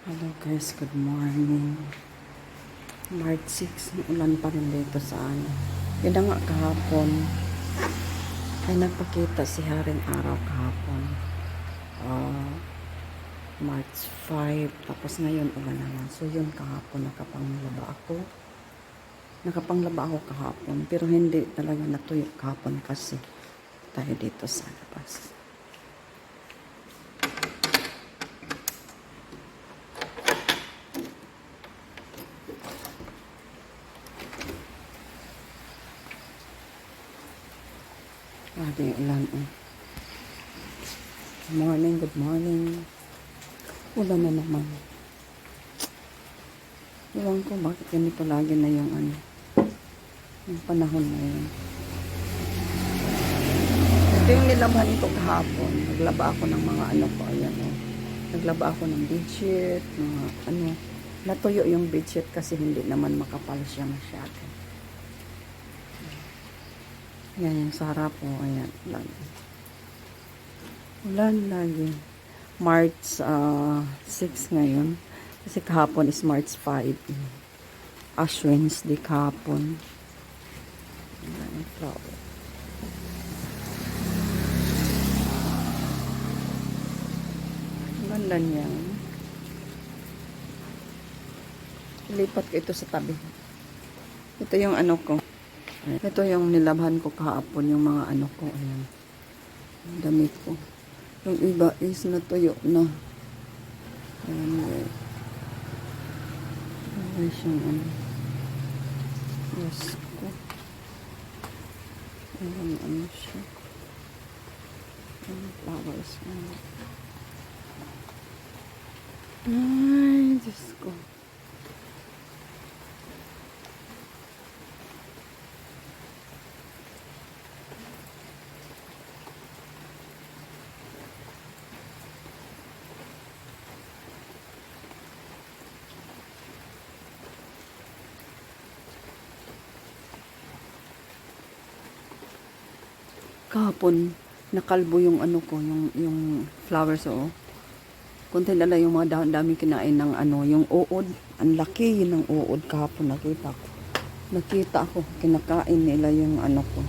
Hello guys, good morning. March 6, ulan pa rin dito sa ano. Yun na nga kahapon, ay nagpakita si Haring Araw kahapon. March 5, tapos ngayon ulan naman. So yun kahapon, nakapanglaba ako kahapon. Pero hindi talaga natuyo kahapon kasi tayo dito sa labas. Grabe yung ulan. Good morning. Ulan na naman. Iwan ko bakit ganito lagi na yung yung panahon na yun. Ito yung nilaban ko kahapon. Naglaba ako ng mga ko, ayan o. Naglaba ako ng bedsheet, mga natuyo yung bedsheet kasi hindi naman makapal siya masyado. Yan yung sarap po. Ayan. Ulan lagi. March 6 ngayon. Kasi kahapon is March 5. Ash Wednesday kahapon. Ayan yung flower. Ganda niya. Ilipat ko ito sa tabi. Ito yung ko. Ito yung nilabhan ko kahapon, yung mga ko, ayan. Damit ko. Yung iba is natuyo na. Ayan, guys. Ayan siyang Yes ko. Ayan, siya. Ayan, flowers. Ay, Diyos ko. Kahapon, nakalbo yung ko, yung flowers, oo. Kunti na lang yung mga dahon, dami kinain ng yung uod. Ang laki yun ng uod kahapon, nakita ko. Nakita ako, kinakain nila yung ko.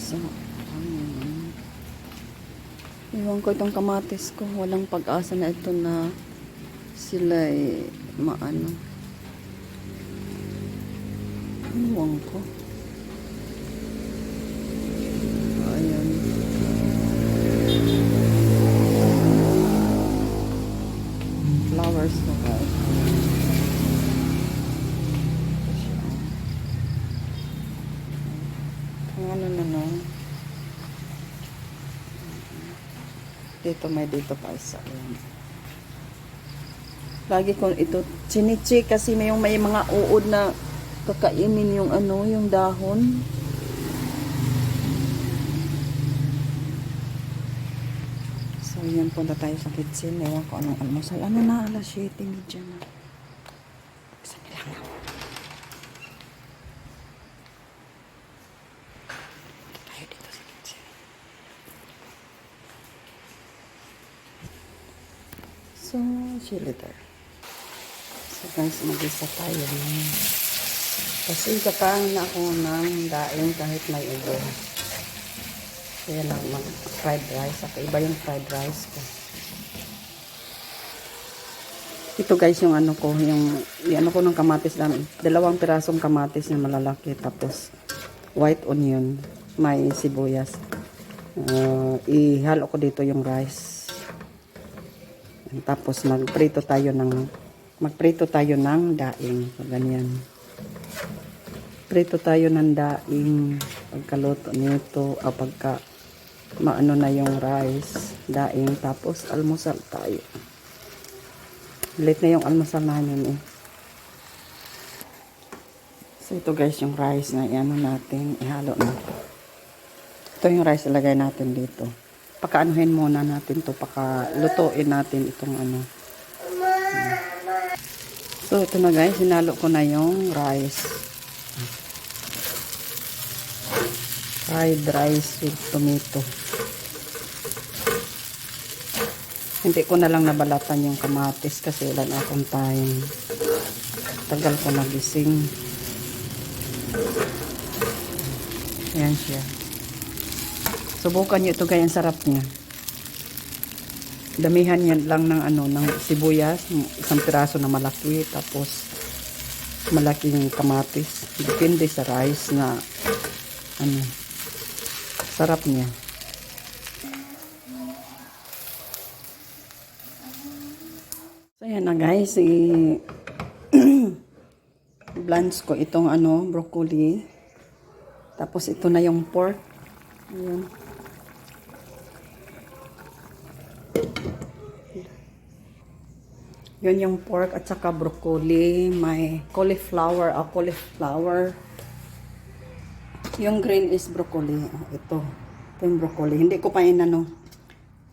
So, iwan ko itong kamatis ko. Walang pag-asa na ito na sila iwan ko. Ayan. Flowers to guys. Ang na. Dito may pa isa. Ayan. Lagi ko ito chinichi kasi may mga uod na kakainin yung yung dahon. So, yan, punta tayo sa kitchen. Ewan ko anong almusal. Ano na, alas 7:30 na. Buksan nila nga. Tayo dito sa kitchen. So, chili there. So, guys, mag-isa tayo. Kasi kakain na ako ng daing kahit may ubo. Kaya lang fried rice. At iba yung fried rice ko. Ito guys yung ko. Yung ko ng kamatis lang. 2 pirasong kamatis na malalaki. Tapos white onion. May sibuyas. Ihalo ko dito yung rice. Tapos magprito tayo ng daing. So, ganyan. Prito tayo ng daing pagkaluto nito o pagka maano na yung rice, daing, tapos almusal tayo. Late na yung almusal namin So ito guys yung rice na natin, ihalo na. Ito yung rice ilagay natin dito. Pakaanuhin muna natin to, pakalutuin natin itong So ito na guys, hinalo ko na yung rice. Fried rice with tomato. Hindi ko na lang nabalatan yung kamatis kasi wala na akong time. Tagal ko nagising. Ayan siya. Subukan nyo ito guys, ang sarap niya. Damihan yan lang ng ng sibuyas, isang piraso na malaki, tapos malaking kamatis. Depende sa rice na sarap niya. So yan na guys, blanch ko itong broccoli. Tapos ito na yung pork. Ayan. Yun yung pork at saka broccoli. May cauliflower. Cauliflower. Yung green is broccoli. Ito. Ito yung broccoli. Hindi ko pa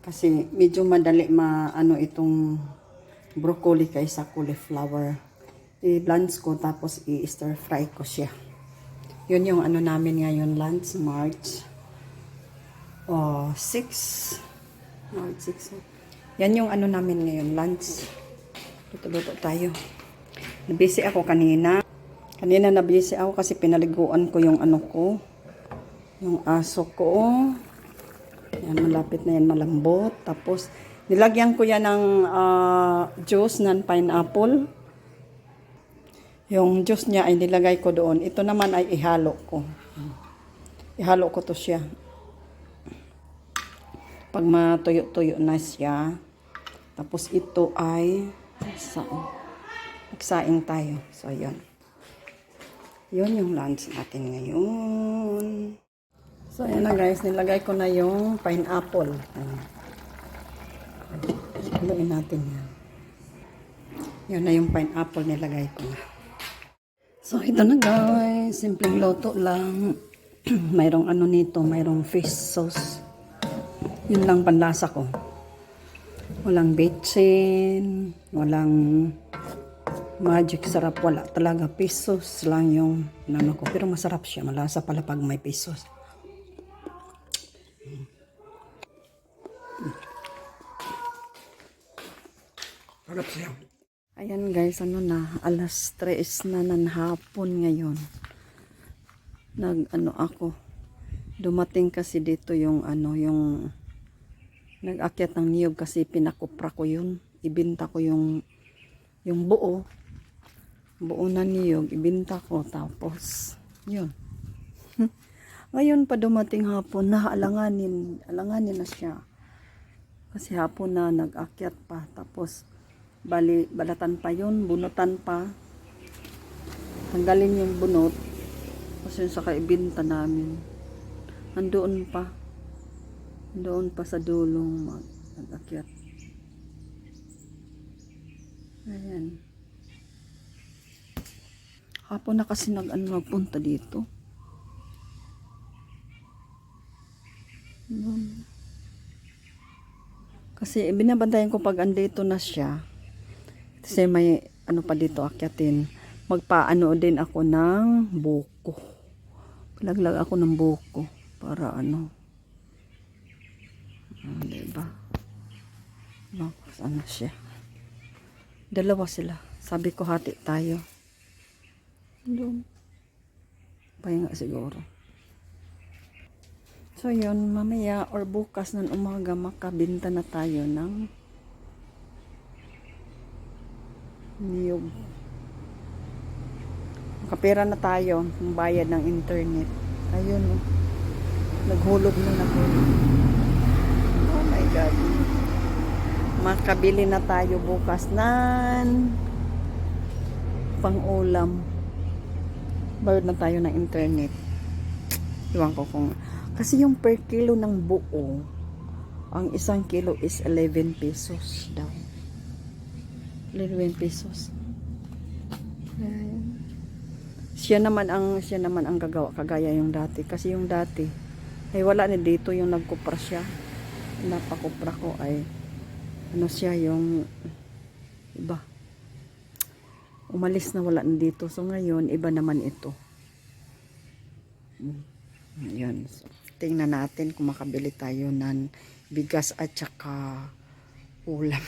kasi medyo madali itong broccoli kaysa cauliflower. I-blanch ko tapos i-stir fry ko siya. Yun yung namin ngayon lunch. March 6. March 6. Yan yung namin ngayon lunch. Luto-luto tayo. Nabisi ako kanina. Kanina nabisi ako kasi pinaliguan ko yung ko. Yung aso ko. Yan, malapit na yan, malambot. Tapos, nilagyan ko yan ng juice ng pineapple. Yung juice niya ay nilagay ko doon. Ito naman ay ihalo ko. Ihalo ko to siya. Pag matuyo-tuyo na siya. Tapos ito ay magsaing tayo. So, yun. Yun yung lunch natin ngayon. So, ayan na guys. Nilagay ko na yung pineapple. Haluin natin yan. Yun na yung pineapple nilagay ko na. So, ito na guys. Simpleng loto lang. Mayroong nito. Mayroong fish sauce. Yun lang panlasa ko. Walang betsin, walang magic sarap, wala talaga. Pesos lang yung ko. Pero masarap siya, malasa pala pag may pesos. Sarap siya. Ayan guys, alas 3 na ng hapon ngayon. Ako. Dumating kasi dito yung yung nag-akyat ng niyog kasi pinakupra ko yun. Ibinta ko yung buo. Buo na niyog. Ibinta ko. Tapos, yun. Ngayon pa dumating hapon na alanganin na siya. Kasi hapon na nag-akyat pa. Tapos, balatan pa yun. Bunutan pa. Tanggalin yung bunot. Kasi yun saka ibinta namin. Andoon pa. Doon pa sa dulong mag-akyat. Ayan. Hapon na kasi nagpunta dito. Doon. Kasi binabantayan ko pag andito na siya. Kasi may pa dito akyatin. Magpaano din ako ng buko. Palaglag ako ng buko para diba? Bakos siya. Dalawa sila. Sabi ko hati tayo. Doon. Pahinga siguro. So yun, mamaya or bukas ng umaga makabinta na tayo ng niyog. Makapera na tayo ng bayad ng internet. Ayun naghulog na naghulog. Oh my God. Makabili na tayo bukas ng pang-ulam. Bayad na tayo ng internet. Iwan ko kung kasi yung per kilo ng buo, ang isang kilo is 11 pesos daw. 11 pesos. Ayan. Siya naman ang gagawa kagaya yung dati. Kasi yung dati, ay wala na dito yung nagkupra siya. Napakupra ko ay siya yung iba. Umalis na wala na dito. So ngayon, iba naman ito. Ayan. So, tingnan natin kung makabili tayo ng bigas at saka ulam.